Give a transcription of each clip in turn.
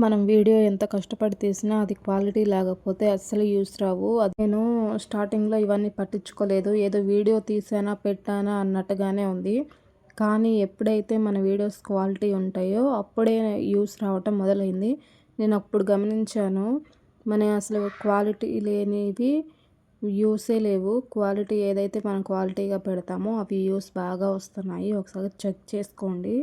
మనం వీడియో ఎంత కష్టపడి తీసినా అది క్వాలిటీ లేకపోతే అస్సలు యూస్ రావు. అది నేను స్టార్టింగ్‌లో ఇవన్నీ పట్టించుకోలేదు. ఏదో వీడియో తీసానా, పెట్టానా అన్నట్టుగానే ఉంది. కానీ ఎప్పుడైతే మన వీడియోస్ క్వాలిటీ ఉంటాయో అప్పుడే యూస్ రావటం మొదలైంది. నేను అప్పుడు గమనించాను. మన అసలు క్వాలిటీ లేనివి యూసే లేవు. క్వాలిటీ ఏదైతే మనం క్వాలిటీగా పెడతామో అవి వ్యూస్ బాగా వస్తున్నాయి. ఒకసారి చెక్ చేసుకోండి.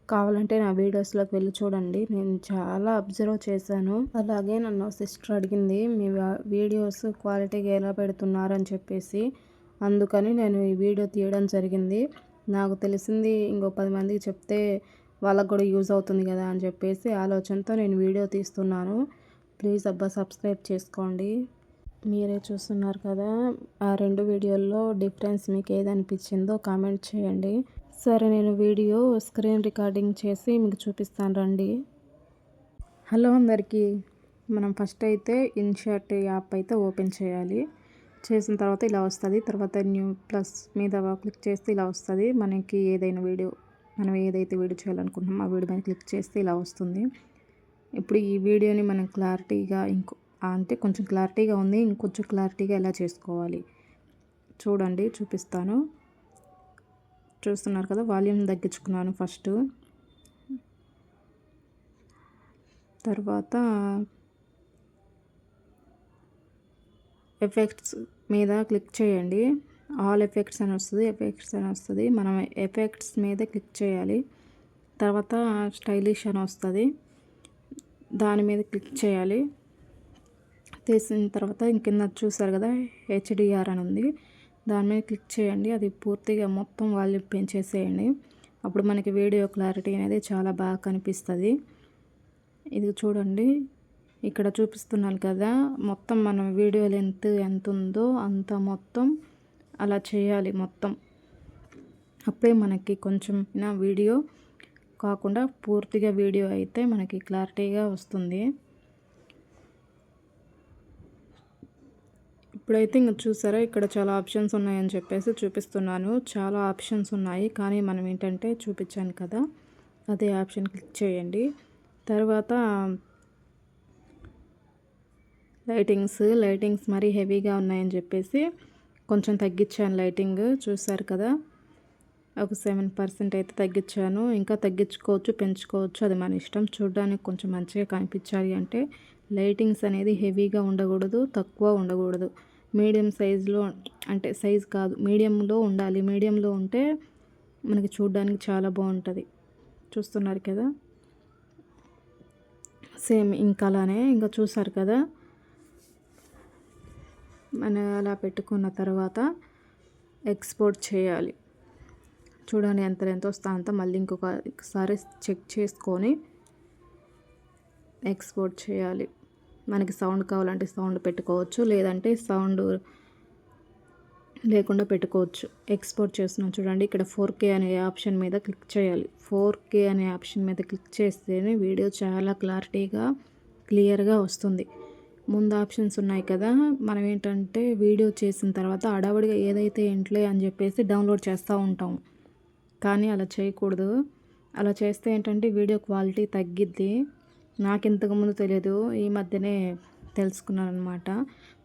కావాలంటే నా వీడియోస్‌లోకి వెళ్ళి చూడండి. నేను చాలా అబ్జర్వ్ చేశాను. అలాగే నన్ను సిస్టర్ అడిగింది, మీ వీడియోస్ క్వాలిటీగా ఎలా పెడుతున్నారని చెప్పేసి. అందుకని నేను ఈ వీడియో తీయడం జరిగింది. నాకు తెలిసింది ఇంకో 10 మందికి చెప్తే వాళ్ళకి కూడా యూజ్ అవుతుంది కదా అని చెప్పేసి ఆలోచనతో నేను వీడియో తీస్తున్నాను. ప్లీజ్ అబ్బా సబ్స్క్రైబ్ చేసుకోండి. మీరే చూస్తున్నారు కదా, ఆ 2 వీడియోల్లో డిఫరెన్స్ మీకు ఏదనిపించిందో కామెంట్ చేయండి. సరే, నేను వీడియో స్క్రీన్ రికార్డింగ్ చేసి మీకు చూపిస్తాను రండి. హలో అందరికీ. మనం ఫస్ట్ అయితే ఇన్షాట్ యాప్ అయితే ఓపెన్ చేయాలి. చేసిన తర్వాత ఇలా వస్తుంది. తర్వాత న్యూ ప్లస్ మీద క్లిక్ చేస్తే ఇలా వస్తుంది. మనకి ఏదైనా వీడియో, మనం ఏదైతే వీడియో చేయాలనుకుంటున్నామో ఆ వీడియో మీద క్లిక్ చేస్తే ఇలా వస్తుంది. ఇప్పుడు ఈ వీడియోని మనం క్లారిటీగా అంటే కొంచెం క్లారిటీగా ఉంది, ఇంకొంచెం క్లారిటీగా ఎలా చేసుకోవాలి చూడండి, చూపిస్తాను. చూస్తున్నారు కదా, వాల్యూమ్ తగ్గించుకున్నాను ఫస్ట్. తర్వాత ఎఫెక్ట్స్ మీద క్లిక్ చేయండి. ఆల్ ఎఫెక్ట్స్ అని వస్తుంది. మనం ఎఫెక్ట్స్ మీద క్లిక్ చేయాలి. తర్వాత స్టైలిష్ అని వస్తుంది, దాని మీద క్లిక్ చేయాలి. తీసిన తర్వాత కింద చూసారు కదా హెచ్డిఆర్ అని ఉంది, దాని మీద క్లిక్ చేయండి. అది పూర్తిగా మొత్తం వాల్యూమ్ పెంచేసేయండి. అప్పుడు మనకి వీడియో క్లారిటీ అనేది చాలా బాగా కనిపిస్తుంది. ఇది చూడండి, ఇక్కడ చూపిస్తున్నాను కదా, మొత్తం మనం వీడియో లెంత్ ఎంత ఉందో అంత మొత్తం అలా చేయాలి మొత్తం. అప్పుడే మనకి కొంచెం వీడియో కాకుండా పూర్తిగా వీడియో అయితే మనకి క్లారిటీగా వస్తుంది. ఇప్పుడైతే చూసారా, ఇక్కడ చాలా ఆప్షన్స్ ఉన్నాయని చెప్పేసి చూపిస్తున్నాను. చాలా ఆప్షన్స్ ఉన్నాయి, కానీ మనం ఏంటంటే చూపించాను కదా, అదే ఆప్షన్ క్లిక్ చేయండి. తర్వాత లైటింగ్స్ మరీ హెవీగా ఉన్నాయని చెప్పేసి కొంచెం తగ్గించాను లైటింగ్. చూసారు కదా, ఒక 7% అయితే తగ్గించాను. ఇంకా తగ్గించుకోవచ్చు, పెంచుకోవచ్చు, అది మన ఇష్టం. చూడడానికి కొంచెం మంచిగా కనిపించాలి అంటే లైటింగ్స్ అనేది హెవీగా ఉండకూడదు, తక్కువ ఉండకూడదు. మీడియం సైజులో, అంటే సైజ్ కాదు, మీడియంలో ఉండాలి. మీడియంలో ఉంటే మనకి చూడడానికి చాలా బాగుంటుంది. చూస్తున్నారు కదా, సేమ్ ఇంకా అలానే. ఇంకా చూసారు కదా, మనం అలా పెట్టుకున్న తర్వాత ఎక్స్పోర్ట్ చేయాలి. చూడండి ఎంత వస్తా అంత. మళ్ళీ ఇంకొకసారి చెక్ చేసుకొని ఎక్స్పోర్ట్ చేయాలి. మనకి సౌండ్ కావాలంటే సౌండ్ పెట్టుకోవచ్చు, లేదంటే సౌండ్ లేకుండా పెట్టుకోవచ్చు. ఎక్స్పోర్ట్ చేస్తున్నాం చూడండి, ఇక్కడ 4K అనే ఆప్షన్ మీద క్లిక్ చేయాలి. 4K అనే ఆప్షన్ మీద క్లిక్ చేస్తేనే వీడియో చాలా క్లియర్గా వస్తుంది. ముందు ఆప్షన్స్ ఉన్నాయి కదా, మనం ఏంటంటే వీడియో చేసిన తర్వాత అడవడిగా ఏదైతే ఏంట్లే అని చెప్పేసి డౌన్లోడ్ చేస్తూ ఉంటాం. కానీ అలా చేయకూడదు. అలా చేస్తే ఏంటంటే వీడియో క్వాలిటీ తగ్గిద్ది. నాకు ఇంతకుముందు తెలియదు, ఈ మధ్యనే తెలుసుకున్నాను అనమాట.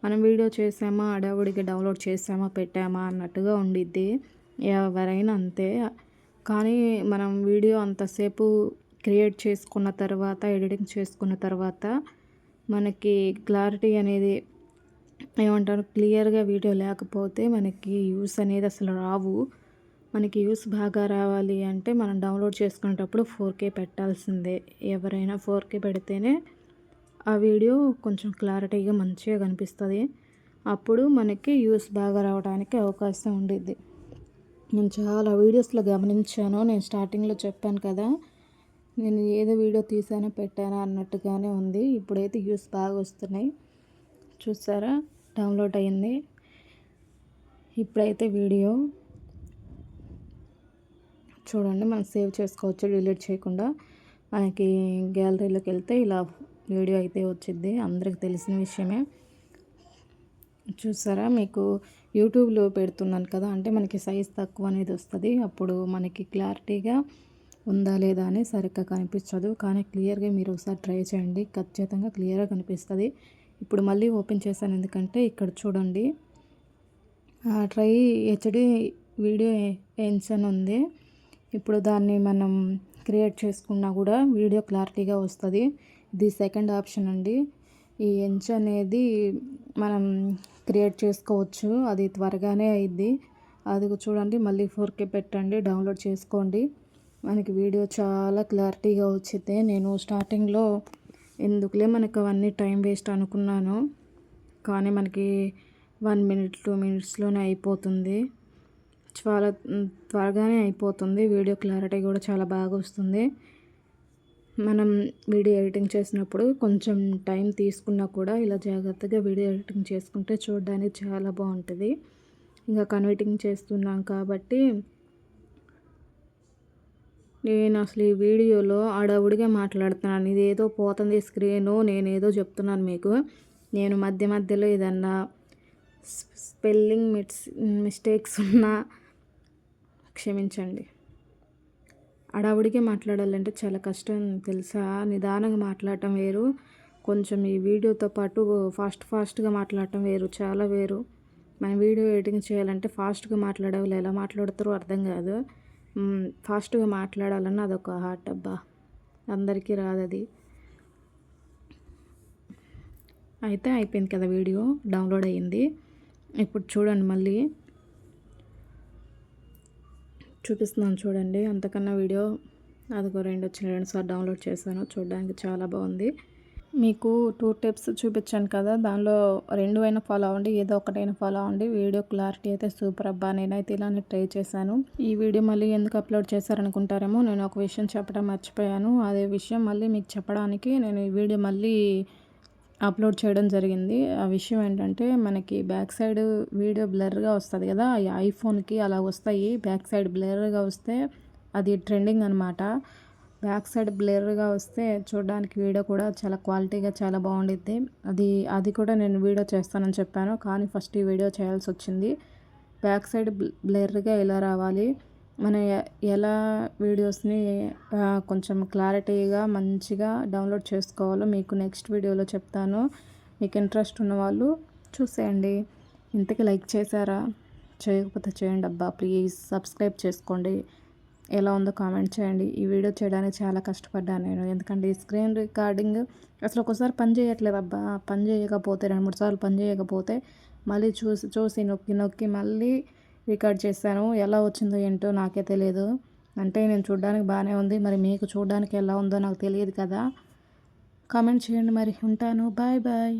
మనం వీడియో చేసామా, అడవుడిగా డౌన్లోడ్ చేసామా, పెట్టామా అన్నట్టుగా ఉండిద్ది. ఎవరైనా అంతే. కానీ మనం వీడియో అంతసేపు క్రియేట్ చేసుకున్న తర్వాత, ఎడిటింగ్ చేసుకున్న తర్వాత మనకి క్లారిటీ అనేది ఏమంటారు, క్లియర్గా వీడియో లేకపోతే మనకి యూస్ అనేది అసలు రావు. మనకి యూస్ బాగా రావాలి అంటే మనం డౌన్లోడ్ చేసుకునేటప్పుడు 4K పెట్టాల్సిందే. ఎవరైనా 4K పెడితేనే ఆ వీడియో కొంచెం క్లారిటీగా మంచిగా కనిపిస్తుంది. అప్పుడు మనకి యూస్ బాగా రావడానికి అవకాశం ఉండిద్ది. నేను చాలా వీడియోస్లో గమనించాను. నేను స్టార్టింగ్లో చెప్పాను కదా, నేను ఏదో వీడియో తీసానో పెట్టానా అన్నట్టుగానే ఉంది. ఇప్పుడైతే యూస్ బాగా వస్తున్నాయి. చూసారా, డౌన్లోడ్ అయింది. ఇప్పుడైతే వీడియో చూడండి, మనం సేవ్ చేసుకోవచ్చు డిలీట్ చేయకుండా. మనకి గ్యాలరీలోకి వెళ్తే ఇలా వీడియో అయితే వచ్చింది, అందరికి తెలిసిన విషయమే. చూసారా, మీకు యూట్యూబ్లో పెడుతున్నాను కదా, అంటే మనకి సైజ్ తక్కువ అనేది వస్తుంది. అప్పుడు మనకి క్లారిటీగా ఉందా లేదా అని సరిగ్గా కనిపించదు. కానీ క్లియర్గా మీరు ఒకసారి ట్రై చేయండి, ఖచ్చితంగా క్లియర్గా కనిపిస్తుంది. ఇప్పుడు మళ్ళీ ఓపెన్ చేశాను, ఎందుకంటే ఇక్కడ చూడండి ట్రై హెచ్డి వీడియో ఎన్స్ అని ఉంది. ఇప్పుడు దాన్ని మనం క్రియేట్ చేసుకున్నా కూడా వీడియో క్లారిటీగా వస్తుంది. ఇది సెకండ్ ఆప్షన్ అండి. ఈ ఎన్స్ అనేది మనం క్రియేట్ చేసుకోవచ్చు, అది త్వరగానే అయ్యిద్ది. అది చూడండి, మళ్ళీ 4K పెట్టండి, డౌన్లోడ్ చేసుకోండి, మనకి వీడియో చాలా క్లారిటీగా వచ్చింది. నేను స్టార్టింగ్లో ఎందుకులే మనకు అవన్నీ టైం వేస్ట్ అనుకున్నాను, కానీ మనకి 1 మినిట్ 2 మినిట్స్లోనే అయిపోతుంది. చాలా త్వరగానే అయిపోతుంది. వీడియో క్లారిటీ కూడా చాలా బాగా వస్తుంది. మనం వీడియో ఎడిటింగ్ చేసినప్పుడు కొంచెం టైం తీసుకున్నా కూడా ఇలా జాగ్రత్తగా వీడియో ఎడిటింగ్ చేసుకుంటే చూడడానికి చాలా బాగుంటుంది. ఇంకా కన్వర్టింగ్ చేస్తున్నాం కాబట్టి నేను అసలు ఈ వీడియోలో హడావుడిగా మాట్లాడుతున్నాను. ఇదేదో పోతుంది స్క్రీను, నేనేదో చెప్తున్నాను మీకు. నేను మధ్య మధ్యలో ఏదన్నా స్పెల్లింగ్ మిస్టేక్స్ ఉన్నా క్షమించండి. హడావుడిగా మాట్లాడాలంటే చాలా కష్టం తెలుసా. నిదానంగా మాట్లాడటం వేరు, కొంచెం ఈ వీడియోతో పాటు ఫాస్ట్గా మాట్లాడటం వేరు, చాలా వేరు. మనం వీడియో ఎడిటింగ్ చేయాలంటే ఫాస్ట్గా మాట్లాడే వాళ్ళు ఎలా మాట్లాడతారో అర్థం కాదు. ఫాస్ట్గా మాట్లాడాలన్న అదొక హార్ట్ అబ్బా, అందరికీ రాదు అది. అయితే అయిపోయింది కదా, వీడియో డౌన్లోడ్ అయ్యింది. ఇప్పుడు చూడండి, మళ్ళీ చూపిస్తున్నాను చూడండి. అంతకన్నా వీడియో అదిగో 2 సార్లు డౌన్లోడ్ చేశాను, చూడడానికి చాలా బాగుంది. మీకు 2 టిప్స్ చూపించాను కదా, దానిలో 2 అయినా ఫాలో అవ్వండి, ఏదో ఒకటైనా ఫాలో అవ్వండి. వీడియో క్లారిటీ అయితే సూపర్ అబ్బా, నేనైతే ఇలానే ట్రై చేశాను. ఈ వీడియో మళ్ళీ ఎందుకు అప్లోడ్ చేశారనుకుంటారేమో, నేను ఒక విషయం చెప్పడం మర్చిపోయాను. అదే విషయం మళ్ళీ మీకు చెప్పడానికి నేను ఈ వీడియో మళ్ళీ అప్లోడ్ చేయడం జరిగింది. ఆ విషయం ఏంటంటే, మనకి బ్యాక్ సైడ్ వీడియో బ్లర్గా వస్తుంది కదా, ఈ ఐఫోన్కి అలా వస్తాయి. బ్యాక్ సైడ్ బ్లర్గా వస్తే అది ట్రెండింగ్ అనమాట. బ్యాక్ సైడ్ బ్లర్గా వస్తే చూడడానికి వీడియో కూడా చాలా క్వాలిటీగా చాలా బాగుండిద్ది. అది కూడా నేను వీడియో చేస్తానని చెప్పాను, కానీ ఫస్ట్ ఈ వీడియో చేయాల్సి వచ్చింది. బ్యాక్ సైడ్ బ్లర్గా ఎలా రావాలి, మనం ఎలా వీడియోస్ని కొంచెం క్లారిటీగా మంచిగా డౌన్లోడ్ చేసుకోవాలో మీకు నెక్స్ట్ వీడియోలో చెప్తాను. మీకు ఇంట్రెస్ట్ ఉన్న వాళ్ళు చూసేయండి. ఇంతకీ లైక్ చేశారా? చేయకపోతే చేయండి అబ్బా, ప్లీజ్ సబ్స్క్రైబ్ చేసుకోండి. ఎలా ఉందో కామెంట్ చేయండి. ఈ వీడియో చేయడానికి చాలా కష్టపడ్డాను నేను, ఎందుకంటే ఈ స్క్రీన్ రికార్డింగ్ అసలు ఒకసారి పని చేయట్లేదు అబ్బా. పని చేయకపోతే 2-3 సార్లు పని చేయకపోతే మళ్ళీ చూసి నొక్కి మళ్ళీ రికార్డ్ చేశాను. ఎలా వచ్చిందో ఏంటో నాకే తెలియదు. అంటే నేను చూడడానికి బాగానే ఉంది, మరి మీకు చూడడానికి ఎలా ఉందో నాకు తెలియదు కదా. కామెంట్ చేయండి మరి. ఉంటాను, బాయ్ బాయ్.